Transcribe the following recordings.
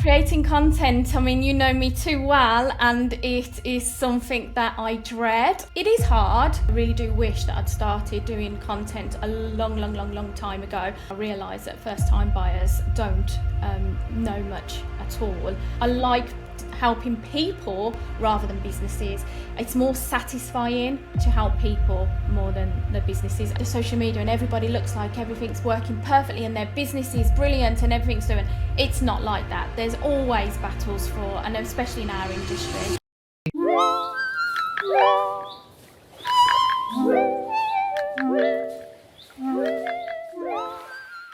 Creating content, I mean, you know me too well, and it is something that I dread. It is hard. I really do wish that I'd started doing content a long time ago. I realise that first-time buyers don't know much at all. I like helping people rather than businesses. It's more satisfying to help people more than the businesses. The social media and everybody looks like everything's working perfectly and their business is brilliant and everything's doing. It's not like that. There's always battles for, and especially in our industry.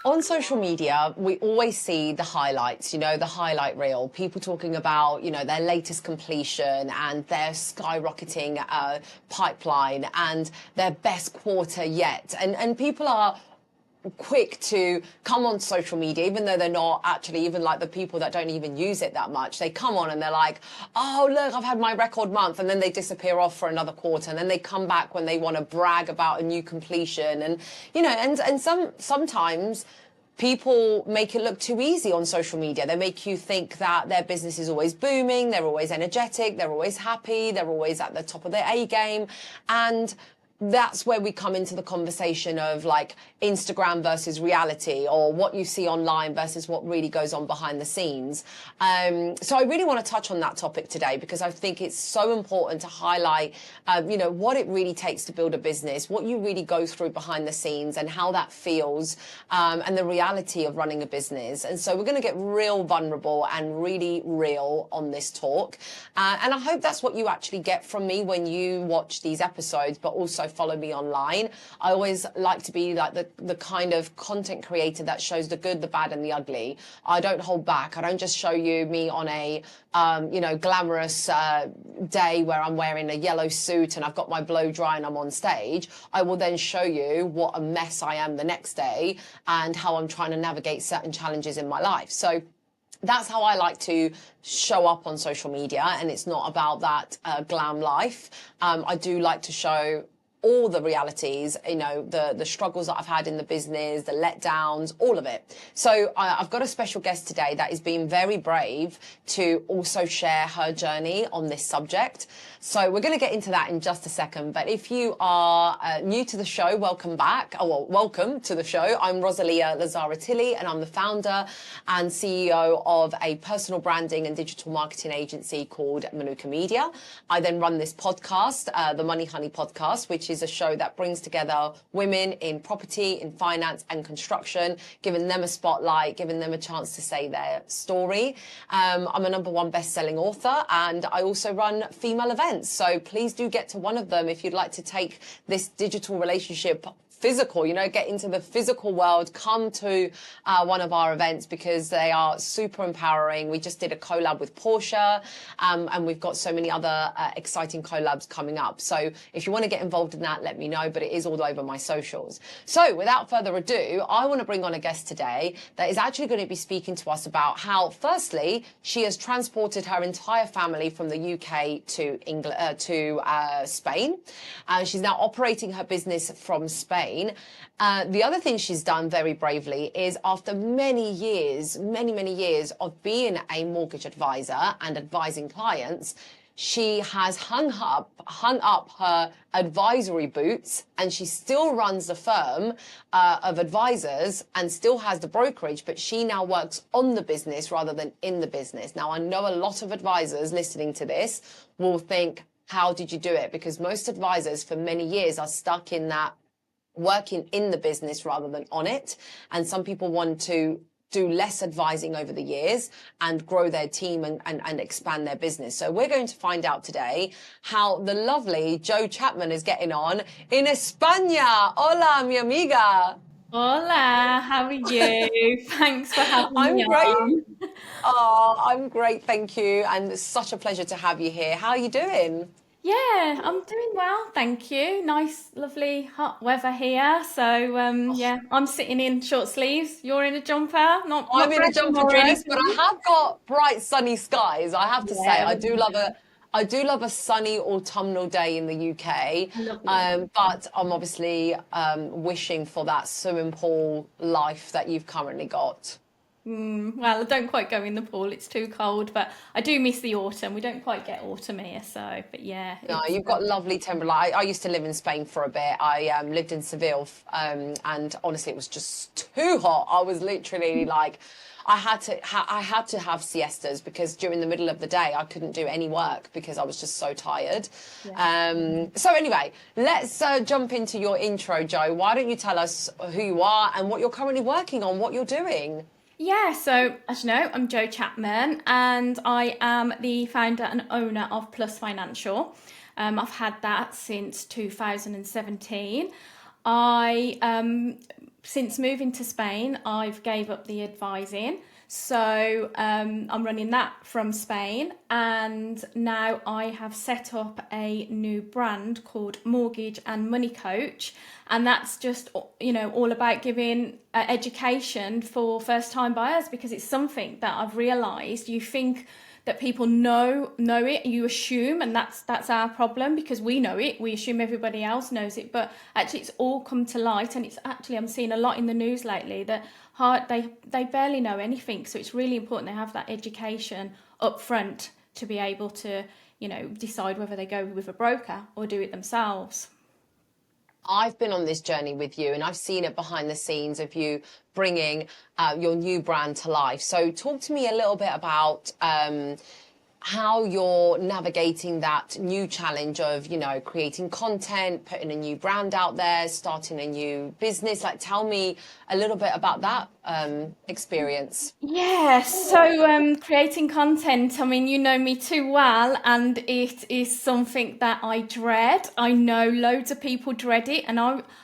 On social media, we always see the highlights, the highlight reel, people talking about, their latest completion and their skyrocketing pipeline and their best quarter yet. And people are quick to come on social media, even though they're not actually, even like the people that don't even use it that much, they come on and they're like, oh look, I've had my record month, and then they disappear off for another quarter, and then they come back when they want to brag about a new completion. And and sometimes people make it look too easy on social media. They make you think that their business is always booming, they're always energetic, they're always happy, they're always at the top of their A game. And that's where we come into the conversation of like Instagram versus reality, or what you see online versus what really goes on behind the scenes. So I really want to touch on that topic today, because I think it's so important to highlight, what it really takes to build a business, what you really go through behind the scenes and how that feels, and the reality of running a business. And so we're going to get real vulnerable and really real on this talk. And I hope that's what you actually get from me when you watch these episodes, but also follow me online. I always like to be like the kind of content creator that shows the good, the bad and the ugly. I don't hold back. I don't just show you me on a glamorous day where I'm wearing a yellow suit and I've got my blow dry and I'm on stage. I will then show you what a mess I am the next day and how I'm trying to navigate certain challenges in my life. So that's how I like to show up on social media, and it's not about that glam life. I do like to show all the realities, the struggles that I've had in the business, the letdowns, all of it. So I've got a special guest today that is being very brave to also share her journey on this subject. So we're going to get into that in just a second. But if you are new to the show, welcome back. Oh, well, welcome to the show. I'm Rosalia Lazzarettilli, and I'm the founder and CEO of a personal branding and digital marketing agency called Manuka Media. I then run this podcast, the Money Honey podcast, which is a show that brings together women in property, in finance and construction, giving them a spotlight, giving them a chance to say their story. I'm a #1 best-selling author, and I also run female events. So please do get to one of them if you'd like to take this digital relationship physical, get into the physical world. Come to one of our events, because they are super empowering. We just did a collab with Porsche, and we've got so many other exciting collabs coming up. So if you want to get involved in that, let me know, but it is all over my socials. So without further ado, I want to bring on a guest today that is actually going to be speaking to us about how, firstly, she has transported her entire family from the UK to England, to Spain. She's now operating her business from Spain. The other thing she's done very bravely is, after many years of being a mortgage advisor and advising clients, she has hung up her advisory boots, and she still runs the firm of advisors and still has the brokerage, but she now works on the business rather than in the business. Now, I know a lot of advisors listening to this will think, how did you do it? Because most advisors for many years are stuck in that working in the business rather than on it. And some people want to do less advising over the years and grow their team and expand their business. So we're going to find out today how the lovely Jo Chapman is getting on in España. Hola, mi amiga. Hola, how are you? Thanks for having I'm me great. on. Oh, I'm great, thank you. And it's such a pleasure to have you here. How are you doing? Yeah, I'm doing well, thank you. Nice, lovely, hot weather here. So, yeah, I'm sitting in short sleeves. You're in a jumper, not I'm for in a jumper tomorrow. dress, but I have got bright sunny skies. I have to say, Yeah, I do love a sunny autumnal day in the UK. lovely. But I'm obviously wishing for that swimming pool life that you've currently got. Well, I don't quite go in the pool, it's too cold, but I do miss the autumn. We don't quite get autumn here, so, but yeah, No, it's you've got lovely temper. Like I used to live in Spain for a bit. I lived in Seville, and honestly, it was just too hot. I was literally like, I had to have siestas because during the middle of the day I couldn't do any work because I was just so tired. yeah. So anyway, let's jump into your intro, Jo. Why don't you tell us who you are and what you're currently working on, what you're doing? Yeah, so as you know, I'm Jo Chapman and I am the founder and owner of Plus Financial. I've had that since 2017. Since moving to Spain, I've gave up the advising. So I'm running that from Spain, and now I have set up a new brand called Mortgage and Money Coach, and that's just all about giving education for first time buyers, because it's something that I've realised. You think that people know it, you assume, and that's our problem, because we know it, we assume everybody else knows it, but actually it's all come to light. And it's actually, I'm seeing a lot in the news lately that they barely know anything, so it's really important they have that education up front to be able to decide whether they go with a broker or do it themselves. I've been on this journey with you and I've seen it behind the scenes of you bringing your new brand to life. So talk to me a little bit about how you're navigating that new challenge of, creating content, putting a new brand out there, starting a new business. Like, tell me a little bit about that experience. Yeah, so creating content, I mean, you know me too well, and it is something that I dread. I know loads of people dread it, and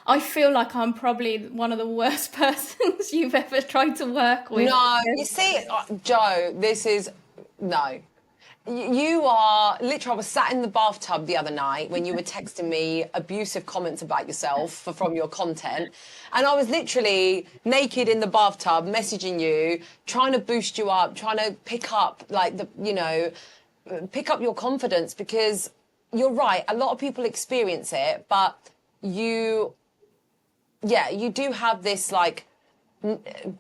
I feel like I'm probably one of the worst persons you've ever tried to work with. No, you see, Jo, this is no. You are literally. I was sat in the bathtub the other night when you were texting me abusive comments about yourself from your content, and I was literally naked in the bathtub messaging you, trying to boost you up, trying to pick up pick up your confidence, because you're right. A lot of people experience it, but you, yeah, you do have this like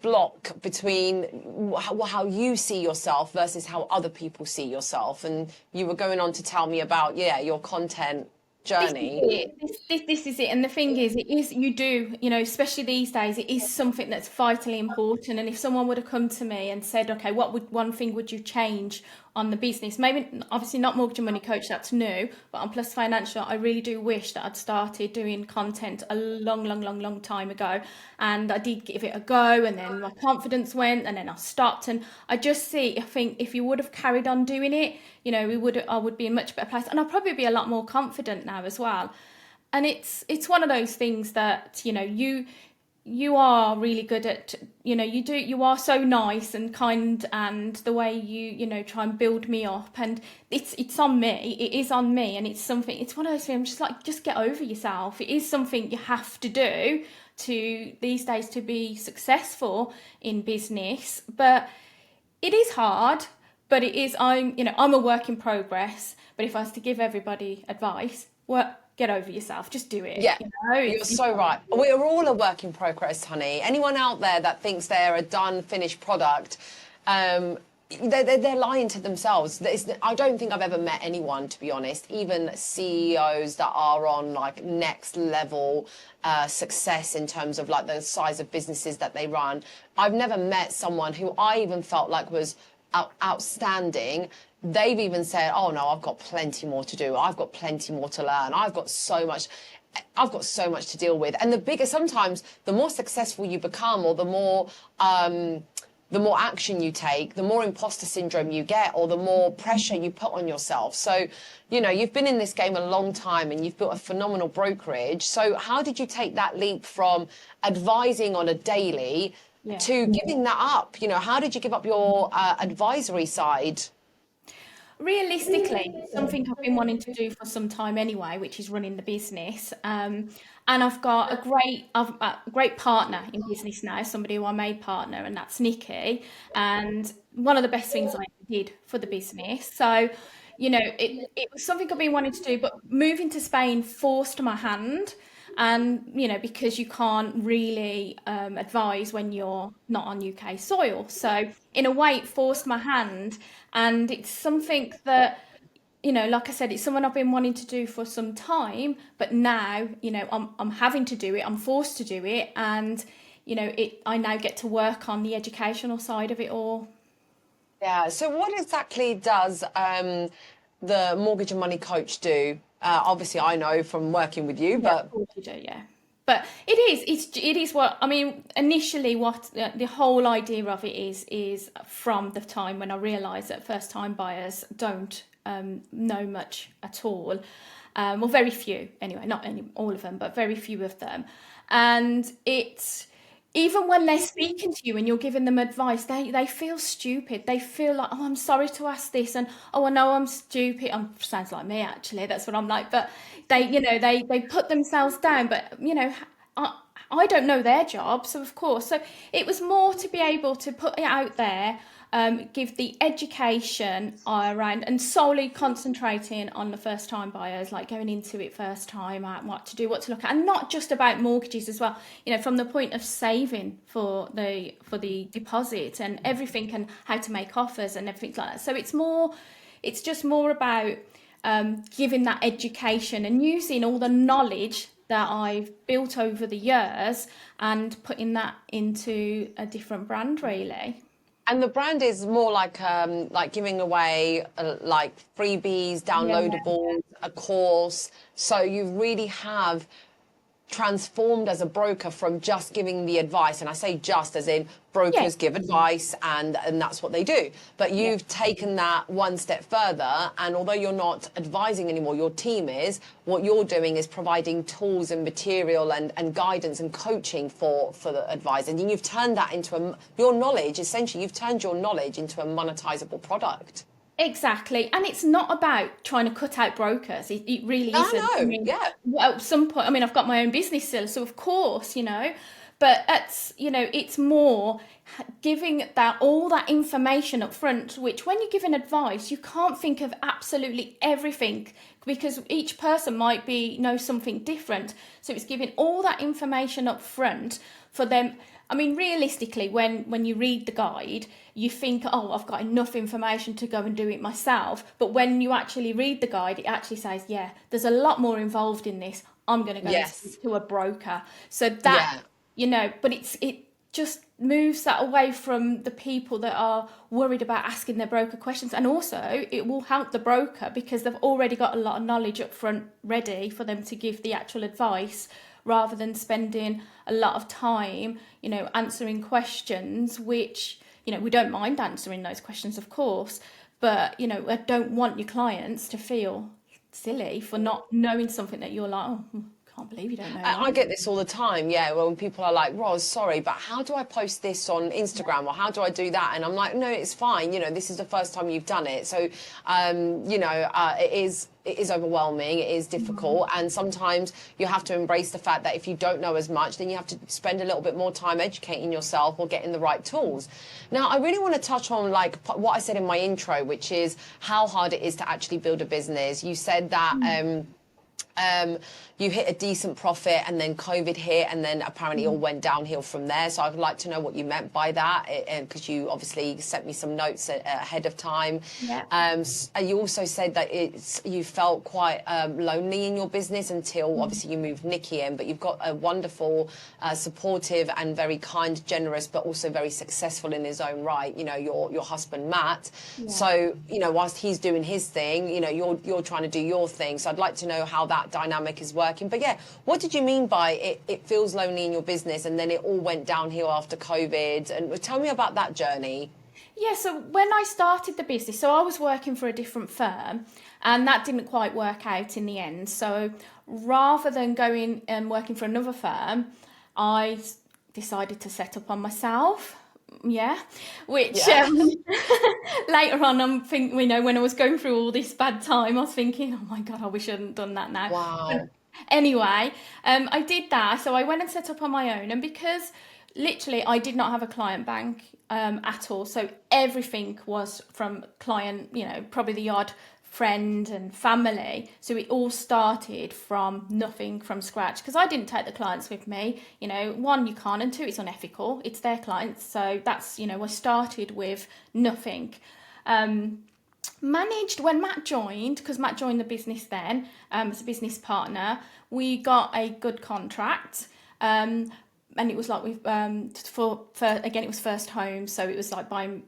block between how you see yourself versus how other people see yourself. And you were going on to tell me about, yeah, your content This is journey. it. This is it. And the thing is, it is, you do, especially these days, it is something that's vitally important. And if someone would have come to me and said, okay, what would one thing would you change on the business? Maybe, obviously not Mortgage and Money Coach, that's new, but on Plus Financial, I really do wish that I'd started doing content a long time ago. And I did give it a go, and then my confidence went, and then I stopped. And I think if you would have carried on doing it, I would be in a much better place, and I'd probably be a lot more confident now as well. And it's one of those things that you are really good at. You are so nice and kind, and the way you try and build me up, and it's on me, it is on me, and it's one of those things. I'm just like, just get over yourself. It is something you have to do to these days to be successful in business, but it is hard. But it is, I'm a work in progress. But if I was to give everybody advice, well, get over yourself, just do it. Yeah, you're It's so right. We're all a work in progress, honey. Anyone out there that thinks they're a done, finished product, they're lying to themselves. I don't think I've ever met anyone, to be honest, even CEOs that are on like next level success in terms of like the size of businesses that they run. I've never met someone who I even felt like was outstanding. They've even said, oh no, I've got plenty more to do, I've got plenty more to learn, I've got so much to deal with. And sometimes the more successful you become, or the more action you take, the more imposter syndrome you get, or the more pressure you put on yourself. So you've been in this game a long time and you've built a phenomenal brokerage. So how did you take that leap from advising on a daily to giving that up? How did you give up your advisory side? realistically something I've been wanting to do for some time anyway, which is running the business. And I've got a great partner in business now, somebody who I made partner, and that's Nikki. And one of the best things I ever did for the business. So, it was something I've been wanting to do, but moving to Spain forced my hand. And, because you can't really advise when you're not on UK soil. So in a way, it forced my hand. And it's something that, like I said, it's someone I've been wanting to do for some time, but now, I'm having to do it. I'm forced to do it. And, I now get to work on the educational side of it all. Yeah. So what exactly does the mortgage and money coach do? Obviously, I know from working with you, Yeah, of but course you do, yeah. But it is what I mean. Initially, what the whole idea of it is from the time when I realised that first time buyers don't know much at all, well, very few anyway, not any, all of them, but very few of them, and it's. Even when they're speaking to you and you're giving them advice, they feel stupid. They feel like, oh, I'm sorry to ask this, and oh, I know I'm stupid. Sounds like me actually. That's what I'm like. But they put themselves down. But I I don't know their job, so of course. So it was more to be able to put it out there, give the education around, and solely concentrating on the first time buyers, like going into it first time, what to do, what to look at, and not just about mortgages as well. From the point of saving for the deposit and everything, and how to make offers and everything like that. So it's just more about giving that education and using all the knowledge that I've built over the years and putting that into a different brand, really. and the brand is more like giving away like freebies, Yeah. downloadables, a course. So you really have transformed as a broker from just giving the advice, and I say just as in Yeah. brokers give advice and that's what they do, but Yeah. you've taken that one step further, and although you're not advising anymore, your team is, what you're doing is providing tools and material and guidance and coaching for the advisor, and you've turned that into your knowledge, essentially you've turned your knowledge into a monetizable product. Exactly. And it's not about trying to cut out brokers. It really No, isn't. I no, mean, yeah. well, at some point, I mean, I've got my own business still, so of course, but it's more giving that all that information up front, which when you're giving advice, you can't think of absolutely everything because each person might know something different. So it's giving all that information up front for them. I mean, realistically, when you read the guide, you think, oh, I've got enough information to go and do it myself. But when you actually read the guide, it actually says, yeah, there's a lot more involved in this. I'm going to go and Yes. speak to a broker. So that, Yeah. but it just moves that away from the people that are worried about asking their broker questions. And also, it will help the broker because they've already got a lot of knowledge up front ready for them to give the actual advice, rather than spending a lot of time, answering questions, which, we don't mind answering those questions, of course, but, I don't want your clients to feel silly for not knowing something that you're like, oh, can't believe you don't know I that. get this all the time, yeah, when people are like, Ros, sorry, but how do I post this on Instagram or how do I do that? And I'm like, no, it's fine. This is the first time you've done it. So, it is overwhelming. It is difficult. And sometimes you have to embrace the fact that if you don't know as much, then you have to spend a little bit more time educating yourself or getting the right tools. Now, I really want to touch on like what I said in my intro, which is how hard it is to actually build a business. You said that, you hit a decent profit and then COVID hit and then apparently it all went downhill from there. So I'd like to know what you meant by that, because you obviously sent me some notes ahead of time. Yeah. And you also said that you felt quite lonely in your business until obviously you moved Nikki in, but you've got a wonderful, supportive and very kind, generous, but also very successful in his own right, your husband, Matt. Yeah. So, whilst he's doing his thing, you're trying to do your thing. So I'd like to know how that dynamic is working. But yeah, what did you mean by it feels lonely in your business and then it all went downhill after COVID? And tell me about that journey. Yeah, so when I started the business, so I was working for a different firm and that didn't quite work out in the end. So rather than going and working for another firm, I decided to set up on myself. Yeah, which Yeah. later on, I'm thinking, when I was going through all this bad time, I was thinking, oh my God, I wish I hadn't done that now. Wow. Anyway, I did that. So I went and set up on my own. And because literally I did not have a client bank at all. So everything was from client, probably the odd friend and family. So it all started from nothing, from scratch, because I didn't take the clients with me. You know, one, you can't, and two, it's unethical. It's their clients. So that's, you know, I started with nothing. Managed when Matt joined, because Matt joined the business then as a business partner, we got a good contract. And it was like we've for again, it was first home, so it was like buying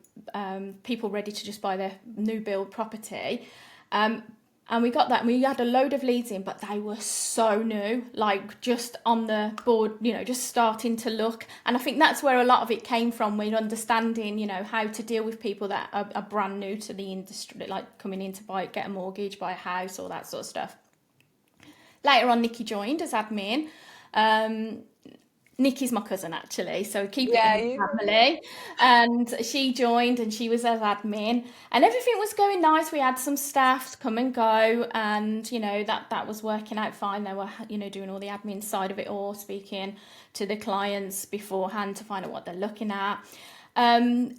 people ready to just buy their new build property. And we got that, and we had a load of leads in, but they were so new, like just on the board, you know, just starting to look. And I think that's where a lot of it came from, with understanding, you know, how to deal with people that are brand new to the industry, like coming in to get a mortgage, buy a house, all that sort of stuff. Later on, Nikki joined as admin. Nikki's my cousin, actually, so keep it in the family. And she joined, and she was as admin, and everything was going nice. We had some staff come and go, and you know that was working out fine. They were, you know, doing all the admin side of it all, speaking to the clients beforehand to find out what they're looking at. Then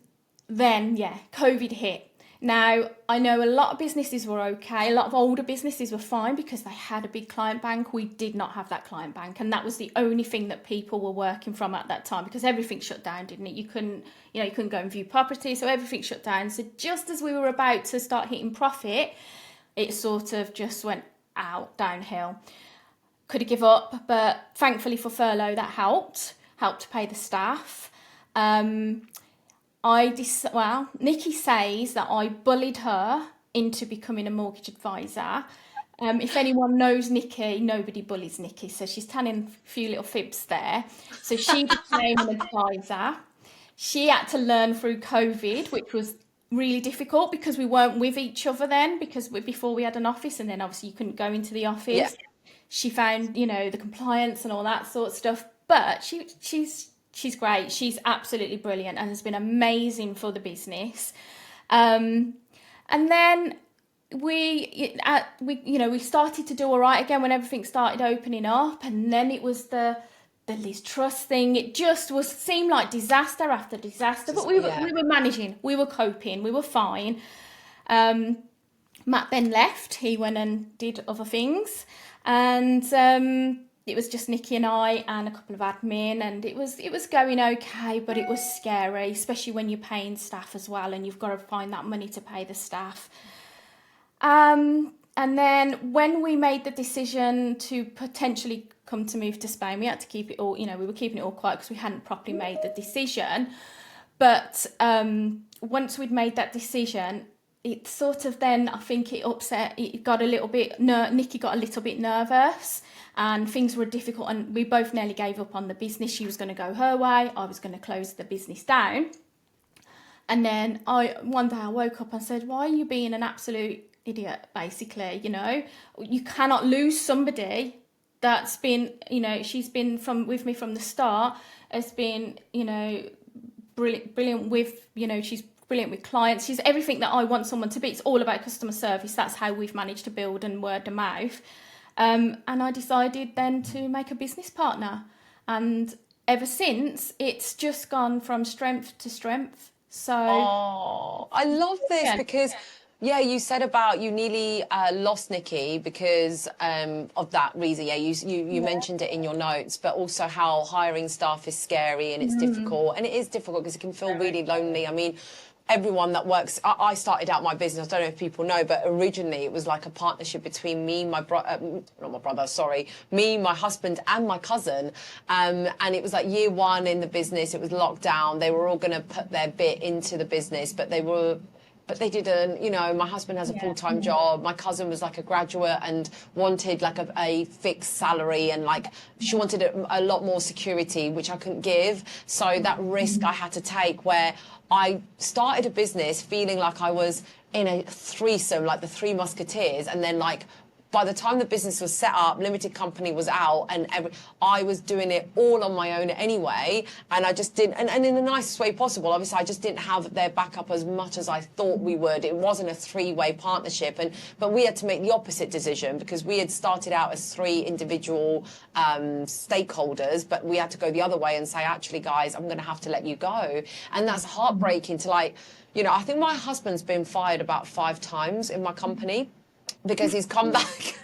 COVID hit. Now, I know a lot of businesses were okay. A lot of older businesses were fine because they had a big client bank. We did not have that client bank. And that was the only thing that people were working from at that time, because everything shut down, didn't it? You couldn't go and view property. So everything shut down. So just as we were about to start hitting profit, it sort of just went downhill. Could have given up, but thankfully for furlough, that helped to pay the staff. Nikki says that I bullied her into becoming a mortgage advisor. If anyone knows Nikki, nobody bullies Nikki, so she's telling a few little fibs there. So she became an advisor. She had to learn through COVID, which was really difficult because we weren't with each other then, before we had an office, and then obviously you couldn't go into the office. Yeah. She found, you know, the compliance and all that sort of stuff, but she's great. She's absolutely brilliant and has been amazing for the business. And then we started to do all right again when everything started opening up. And then it was the Liz Truss thing. It just seemed like disaster after disaster. But we were managing. We were coping. We were fine. Matt then left. He went and did other things. And it was just Nikki and I and a couple of admin, and it was going okay, but it was scary, especially when you're paying staff as well, and you've got to find that money to pay the staff. And then when we made the decision to potentially come to move to Spain, we had to keep it all, you know, we were keeping it all quiet because we hadn't properly made the decision. But once we'd made that decision, it sort of then, I think it got a little bit, Nikki got a little bit nervous, and things were difficult, and we both nearly gave up on the business. She was going to go her way, I was going to close the business down. And then one day I woke up and said, why are you being an absolute idiot, basically? You know, you cannot lose somebody that's been, you know, she's been with me from the start, has been, you know, brilliant with, you know, she's brilliant with clients. She's everything that I want someone to be. It's all about customer service. That's how we've managed to build, and word of mouth. And I decided then to make a business partner. And ever since, it's just gone from strength to strength. So, I love this because, you said about you nearly lost Nikki because of that reason. Yeah, you mentioned it in your notes, but also how hiring staff is scary and it's difficult. And it is difficult because it can feel really lonely. I mean, everyone that works, I started out my business, I don't know if people know, but originally it was like a partnership between me, my husband and my cousin. And it was like year one in the business, it was locked down. They were all going to put their bit into the business, but they didn't. You know, my husband has a full-time job. My cousin was like a graduate and wanted like a fixed salary, and like she wanted a lot more security, which I couldn't give. So that risk I had to take, where I started a business feeling like I was in a threesome, like the Three Musketeers, and then like by the time the business was set up, limited company was out, and I was doing it all on my own anyway, and I just didn't, and in the nicest way possible. Obviously, I just didn't have their backup as much as I thought we would. It wasn't a three-way partnership, but we had to make the opposite decision because we had started out as three individual stakeholders, but we had to go the other way and say, actually, guys, I'm going to have to let you go, and that's heartbreaking to like. you know, I think my husband's been fired about 5 times in my company because he's come back.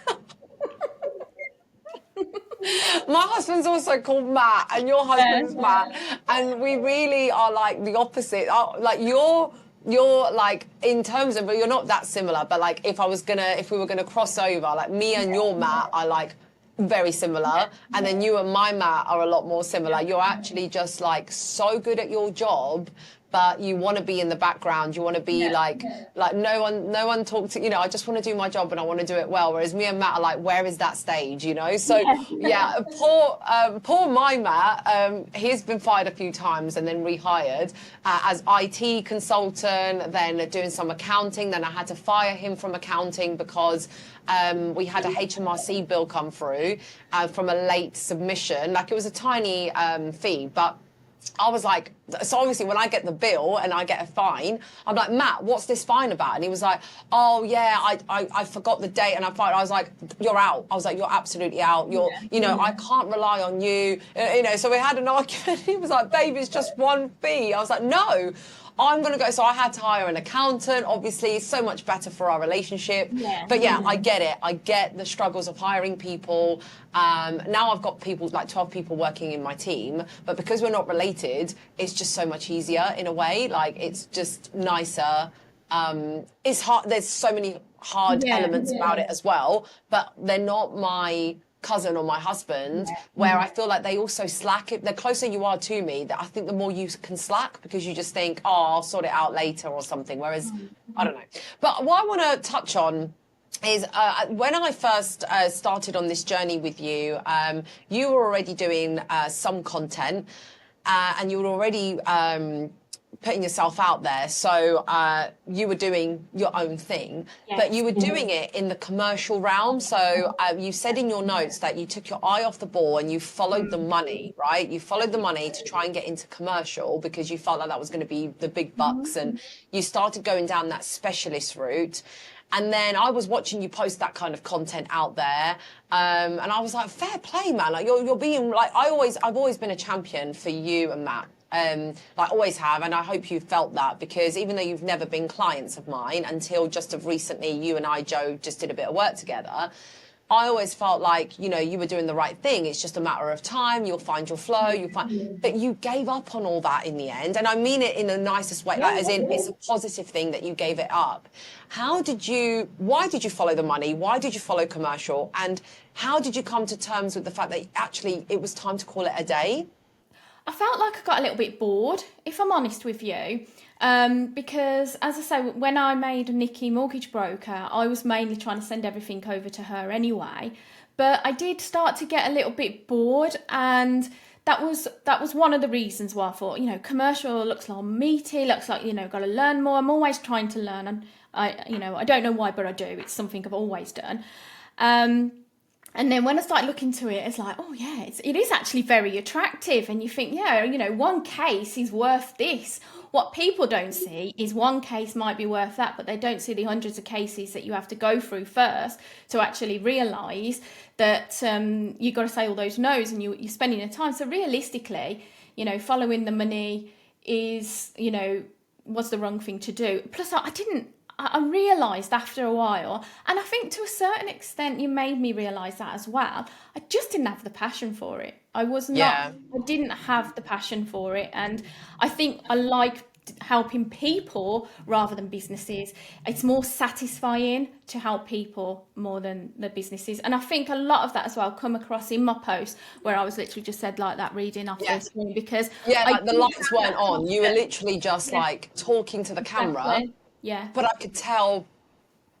My husband's also called Matt, and your husband's Matt, and we really are like the opposite. Like you're like, in terms of, but you're not that similar. But like, if we were gonna cross over, like me and your Matt are like very similar, and then you and my Matt are a lot more similar. You're actually just like so good at your job, but you want to be in the background. You want to be like no one talk to, you know, I just want to do my job and I want to do it well. Whereas me and Matt are like, where is that stage, you know? So yeah, poor my Matt, he's been fired a few times and then rehired as IT consultant, then doing some accounting. Then I had to fire him from accounting because we had a HMRC bill come through from a late submission. Like, it was a tiny fee, but I was like, so obviously when I get the bill and I get a fine, I'm like, Matt, what's this fine about? And he was like, oh yeah, I forgot the date and I was like, you're out. I was like, you're absolutely out. You know, I can't rely on you. You know, so we had an argument. He was like, babe, it's just one fee. I was like, no, I'm going to go. So I had to hire an accountant. Obviously, it's so much better for our relationship. But yeah, I get it. I get the struggles of hiring people. Now I've got people, like 12 people working in my team, but because we're not related, it's just so much easier in a way. Like, it's just nicer. It's hard. There's so many hard elements about it as well, but they're not my cousin or my husband, where I feel like they also slack. The closer you are to me, I think the more you can slack, because you just think, oh, I'll sort it out later or something. Whereas, I don't know. But what I want to touch on is when I first started on this journey with you, you were already doing some content and you were already putting yourself out there. So you were doing your own thing, but you were doing it in the commercial realm. So you said in your notes that you took your eye off the ball and you followed the money, right? You followed the money to try and get into commercial because you felt like that was going to be the big bucks, and you started going down that specialist route. And then I was watching you post that kind of content out there, and I was like, fair play, man. Like, you're being like, I've always been a champion for you and Matt. Like, always have, and I hope you felt that, because even though you've never been clients of mine until just of recently, you and I, Jo, just did a bit of work together, I always felt like, you know, you were doing the right thing. It's just a matter of time. You'll find your flow. But you gave up on all that in the end. And I mean it in the nicest way, like, as in, it's a positive thing that you gave it up. Why did you follow the money? Why did you follow commercial? And how did you come to terms with the fact that actually it was time to call it a day? I felt like I got a little bit bored, if I'm honest with you, because, as I say, when I made Nikki mortgage broker, I was mainly trying to send everything over to her anyway. But I did start to get a little bit bored, and that was one of the reasons why I thought, you know, commercial looks like meaty, looks like, you know, got to learn more. I'm always trying to learn, and I don't know why, but I do. It's something I've always done. And then when I started looking into it, it's like, oh yeah, it is actually very attractive. And you think, yeah, you know, one case is worth this. What people don't see is one case might be worth that, but they don't see the hundreds of cases that you have to go through first to actually realise that you've got to say all those no's, and you're spending your time. So realistically, you know, following the money was the wrong thing to do. Plus, I realised after a while, and I think to a certain extent you made me realise that as well, I just didn't have the passion for it. I didn't have the passion for it, and I think I like helping people rather than businesses. It's more satisfying to help people more than the businesses, and I think a lot of that as well come across in my post, where I was literally just said like that, reading off the screen, because like the lights weren't on. You were literally just like talking to the camera. Exactly. Yeah. But I could tell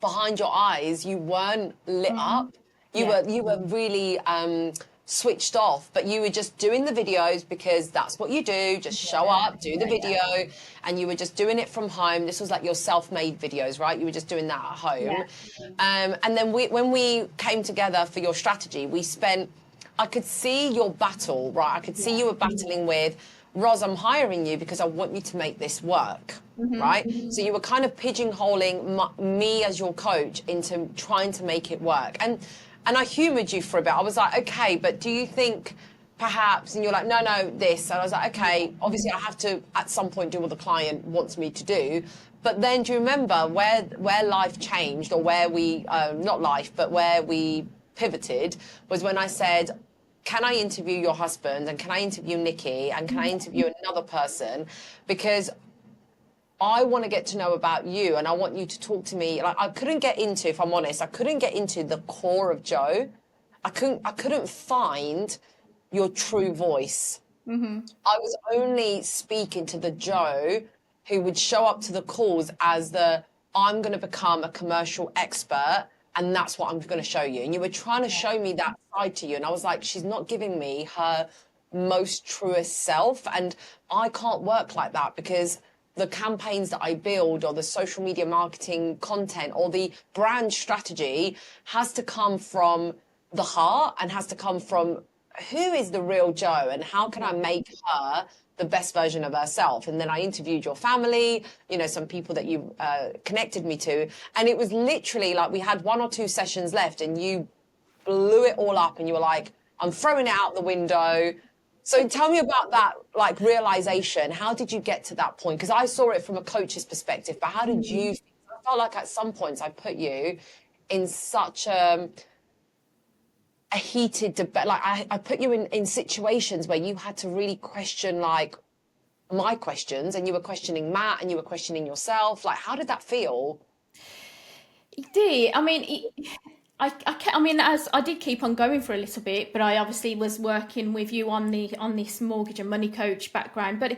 behind your eyes you weren't lit up. You were really switched off, but you were just doing the videos because that's what you do. Just show up, do the video, and you were just doing it from home. This was like your self-made videos, right? You were just doing that at home. And then when we came together for your strategy, I could see your battle, right? I could see you were battling with, Roz, I'm hiring you because I want you to make this work, right? So you were kind of pigeonholing me as your coach into trying to make it work. And I humoured you for a bit. I was like, okay, but do you think perhaps, and you're like, no, this. And I was like, okay, obviously I have to at some point do what the client wants me to do. But then do you remember where life changed, or where we, not life, but where we pivoted, was when I said, can I interview your husband, and can I interview Nikki, and can I interview another person? Because I want to get to know about you, and I want you to talk to me. Like, I couldn't get into, if I'm honest, I couldn't get into the core of Jo. I couldn't find your true voice. I was only speaking to the Jo who would show up to the calls as the, I'm going to become a commercial expert, and that's what I'm going to show you. And you were trying to show me that side to you. And I was like, she's not giving me her most truest self. And I can't work like that, because the campaigns that I build, or the social media marketing content, or the brand strategy has to come from the heart, and has to come from who is the real Jo, and how can I make her the best version of herself. And then I interviewed your family, you know, some people that you connected me to, and it was literally like we had 1 or 2 sessions left, and you blew it all up, and you were like, I'm throwing it out the window. So tell me about that, like, realization. How did you get to that point? Because I saw it from a coach's perspective, but how did you? I felt like at some points I put you in such a heated debate. Like, I put you in situations where you had to really question, like, my questions, and you were questioning Matt, and you were questioning yourself. Like, how did that feel? It did. I mean, I mean, as I did keep on going for a little bit, but I obviously was working with you on this mortgage and money coach background. But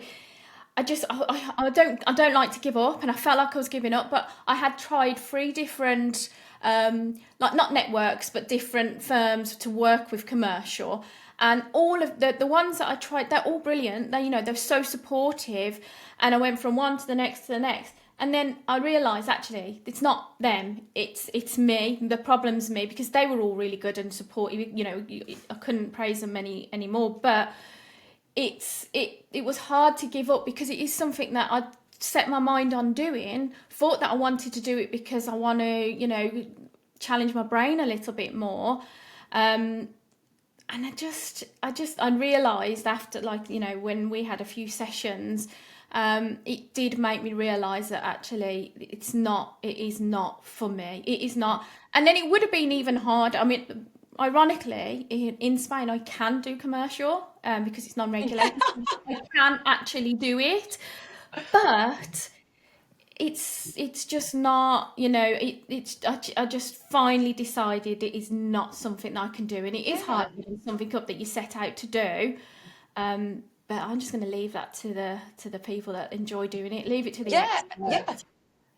I don't like to give up, and I felt like I was giving up. But I had tried 3 different like, not networks, but different firms to work with commercial. And all of the ones that I tried, they're all brilliant. They, you know, they're so supportive. And I went from one to the next to the next. And then I realised, actually, it's not them, it's me. The problem's me, because they were all really good and supportive. You know, I couldn't praise them anymore. But it was hard to give up, because it is something that I set my mind on doing. Thought that I wanted to do it because I want to, you know, challenge my brain a little bit more. And I realised after, like, you know, when we had a few sessions, it did make me realise that actually it is not for me. It is not. And then it would have been even harder. I mean, ironically, in Spain, I can do commercial, because it's non-regulated. I can actually do it, but it's just not, you know, I just finally decided it is not something that I can do, and it is hard getting something up that you set out to do. But I'm just going to leave that to the people that enjoy doing it. Leave it to the experts.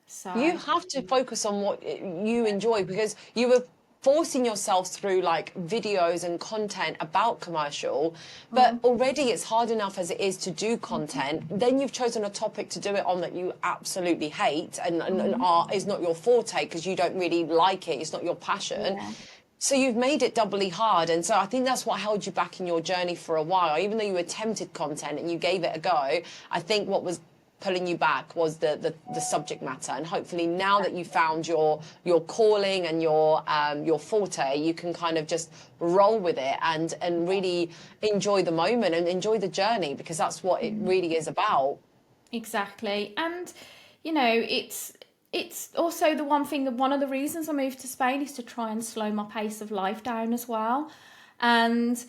So You have to focus on what you enjoy, because you were forcing yourself through, like, videos and content about commercial, but already it's hard enough as it is to do content. Then you've chosen a topic to do it on that you absolutely hate, and art is not your forte, because you don't really like it. It's not your passion. So you've made it doubly hard. And so I think that's what held you back in your journey for a while. Even though you attempted content and you gave it a go, I think what was pulling you back was the subject matter. And hopefully now that you found your calling and your forte, you can kind of just roll with it and really enjoy the moment and enjoy the journey, because that's what it really is about. exactly. And, you know, it's also the one thing that one of the reasons I moved to Spain is to try and slow my pace of life down as well. And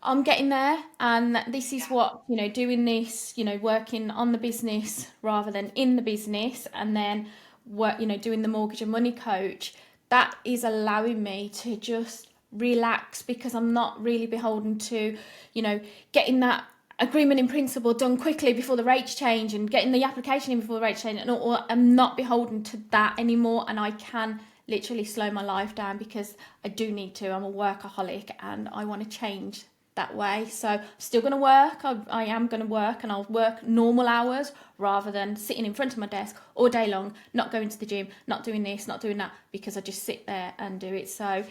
I'm getting there, and this is what, you know, doing this, you know, working on the business rather than in the business, and then work, you know, doing the mortgage and money coach, that is allowing me to just relax, because I'm not really beholden to, you know, getting that agreement in principle done quickly before the rates change, and getting the application in before the rates change, and or I'm not beholden to that anymore, and I can literally slow my life down, because I do need to. I'm a workaholic, and I want to change that way. So I'm still going to work. I am going to work, and I'll work normal hours rather than sitting in front of my desk all day long, not going to the gym, not doing this, not doing that, because I just sit there and do it. So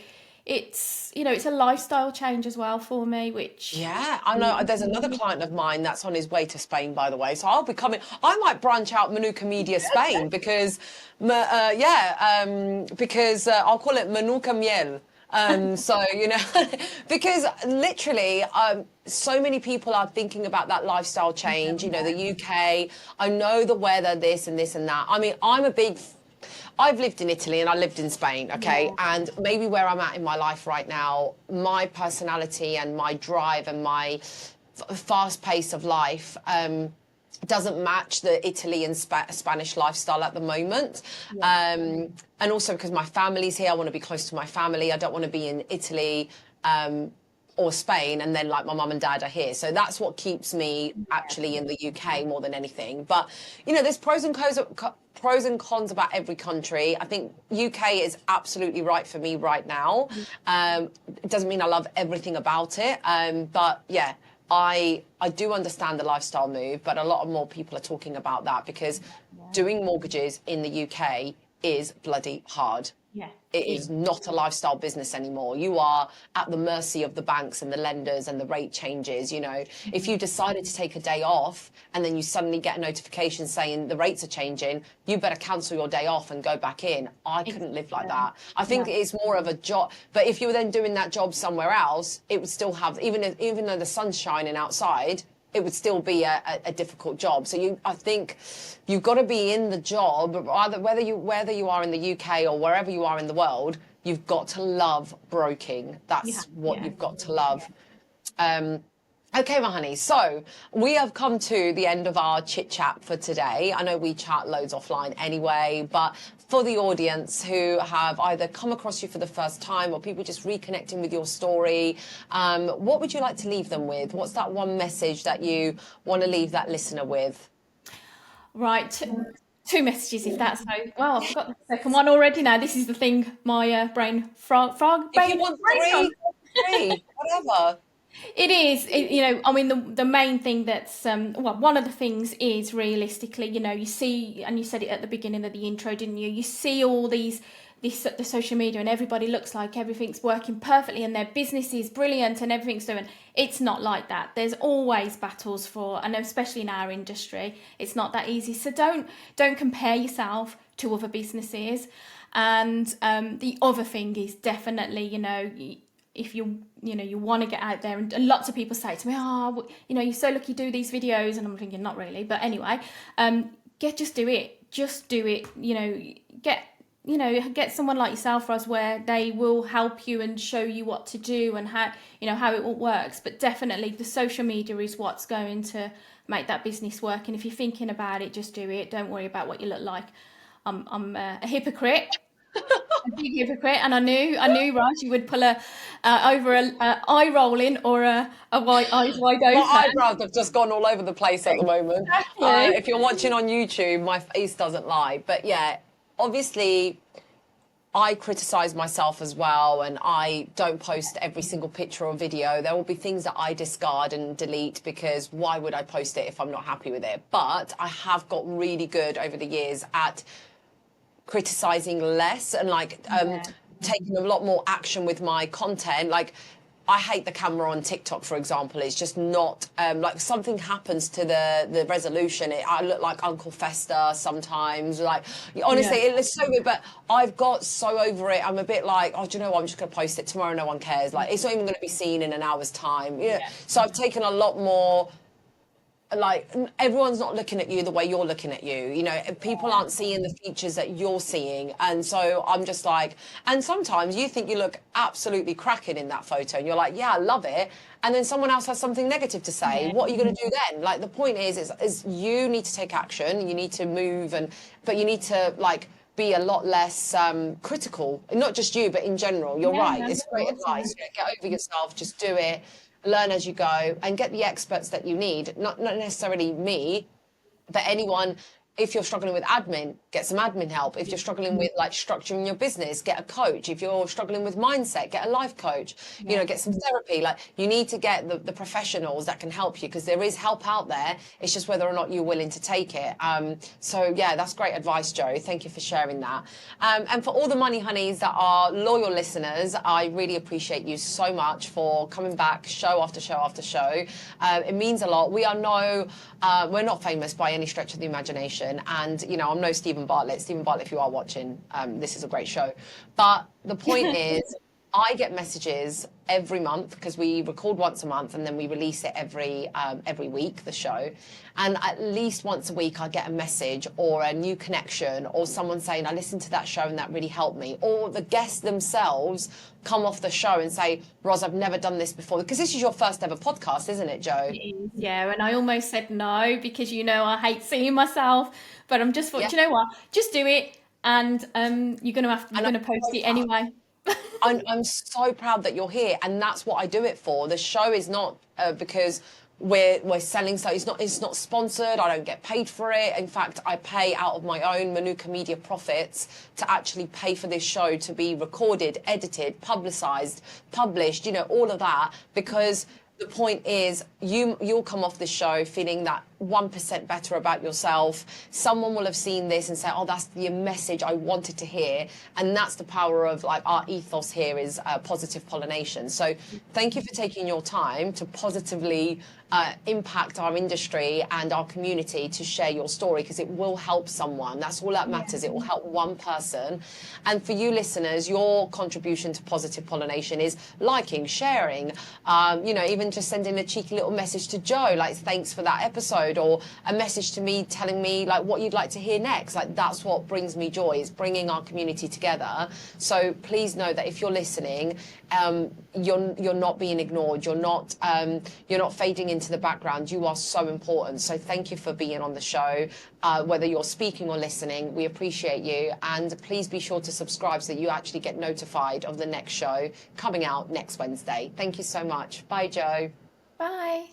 it's, you know, it's a lifestyle change as well for me, which... Yeah, I know. There's another client of mine that's on his way to Spain, by the way. So I'll be coming. I might branch out Manuka Media Spain, because, because I'll call it Manuka Miel. So, you know, because literally, so many people are thinking about that lifestyle change, you know, the UK, I know the weather, this and this and that. I mean, I've lived in Italy and I lived in Spain, okay? And maybe where I'm at in my life right now, my personality and my drive and my fast pace of life, doesn't match the Italy and Spanish lifestyle at the moment. And also because my family's here, I want to be close to my family. I don't want to be in Italy or Spain and then like my mum and dad are here. So that's what keeps me actually in the UK more than anything. But, you know, there's pros and cons about every country. I think UK is absolutely right for me right now. It doesn't mean I love everything about it. But yeah, I do understand the lifestyle move, but a lot of more people are talking about that because doing mortgages in the UK is bloody hard. Yeah. It is not a lifestyle business anymore. You are at the mercy of the banks and the lenders and the rate changes. You know, if you decided to take a day off and then you suddenly get a notification saying the rates are changing, you better cancel your day off and go back in. I couldn't live like that. I think it's more of a job. But if you were then doing that job somewhere else, it would still have, even though the sun's shining outside, it would still be a difficult job. So I think you've got to be in the job, whether you are in the UK or wherever you are in the world, you've got to love broking. That's what you've got to love. Okay, my honey. So we have come to the end of our chit chat for today. I know we chat loads offline anyway, but for the audience who have either come across you for the first time or people just reconnecting with your story, what would you like to leave them with? What's that one message that you want to leave that listener with? Right. Two messages, if that's so. Well, I've got the second one already now. This is the thing, my brain frog. If you want three, whatever. It is, you know, I mean, the main thing that's, well, one of the things is realistically, you know, you see, and you said it at the beginning of the intro, didn't you? You see all the social media and everybody looks like everything's working perfectly and their business is brilliant and everything's doing. It's not like that. There's always battles and especially in our industry, it's not that easy. So don't compare yourself to other businesses. And the other thing is definitely, you know, if you want to get out there, and lots of people say to me, you know, you're so lucky to do these videos, and I'm thinking not really, but anyway, just do it, get someone like yourself, Ros, where they will help you and show you what to do and how it all works. But definitely the social media is what's going to make that business work, and if you're thinking about it, just do it. Don't worry about what you look like. I'm a hypocrite. A big hypocrite, and I knew, Raj, you would pull over a eye rolling or a eyes wide open. My eyebrows have just gone all over the place at the moment. Exactly. If you're watching on YouTube, my face doesn't lie. But yeah, obviously, I criticise myself as well, and I don't post every single picture or video. There will be things that I discard and delete because why would I post it if I'm not happy with it? But I have got really good over the years at criticizing less and taking a lot more action with my content. Like, I hate the camera on TikTok, for example. It's just not like something happens to the resolution. I look like Uncle Fester sometimes. Like, honestly, it looks so good, but I've got so over it. I'm a bit like, oh, do you know what? I'm just going to post it tomorrow. No one cares. Like, it's not even going to be seen in an hour's time. So I've taken a lot more. Like, everyone's not looking at you the way you're looking at you, you know, people aren't seeing the features that you're seeing. And so I'm just like, and sometimes you think you look absolutely cracking in that photo and you're like, yeah, I love it, and then someone else has something negative to say. What are you going to do then? Like, the point is you need to take action, you need to move, but you need to like be a lot less critical, not just you but in general. You're right, it's great advice. Get over yourself, just do it, learn as you go, and get the experts that you need. Not necessarily me, but anyone. If you're struggling with admin, get some admin help. If you're struggling with like structuring your business, get a coach. If you're struggling with mindset, get a life coach. You know, get some therapy. Like, you need to get the professionals that can help you, because there is help out there. It's just whether or not you're willing to take it. So yeah, that's great advice, Jo. Thank you for sharing that. And for all the money honeys that are loyal listeners, I really appreciate you so much for coming back show after show after show. It means a lot. We're not famous by any stretch of the imagination. And, you know, I'm no Stephen Bartlett. Stephen Bartlett, if you are watching, this is a great show. But the point is, I get messages every month because we record once a month and then we release it every week, the show. And at least once a week, I get a message or a new connection or someone saying, I listened to that show and that really helped me. Or the guests themselves come off the show and say, Roz, I've never done this before. Because this is your first ever podcast, isn't it, Jo? It is, yeah. And I almost said no because, I hate seeing myself. But I'm just thought, Yeah. do you know what? Just do it. And you're gonna post it anyway. I'm so proud that you're here, and that's what I do it for. The show is not because we're selling, so it's not sponsored. I don't get paid for it. In fact, I pay out of my own Manuka Media profits to actually pay for this show to be recorded, edited, publicized, published. All of that, because the point is you'll come off the show feeling that 1% better about yourself. Someone will have seen this and say, oh, that's the message I wanted to hear. And that's the power of our ethos here is positive pollination. So thank you for taking your time to positively impact our industry and our community to share your story, because it will help someone. That's all that matters. It will help one person. And for you listeners, your contribution to positive pollination is liking, sharing, even just sending a cheeky little message to Jo, like, thanks for that episode, or a message to me telling me what you'd like to hear next. That's what brings me joy, is bringing our community together. So please know that if you're listening, you're not being ignored. You're not fading into the background. You are so important. So thank you for being on the show. Whether you're speaking or listening, we appreciate you. And please be sure to subscribe so that you actually get notified of the next show coming out next Wednesday. Thank you so much. Bye, Jo. Bye.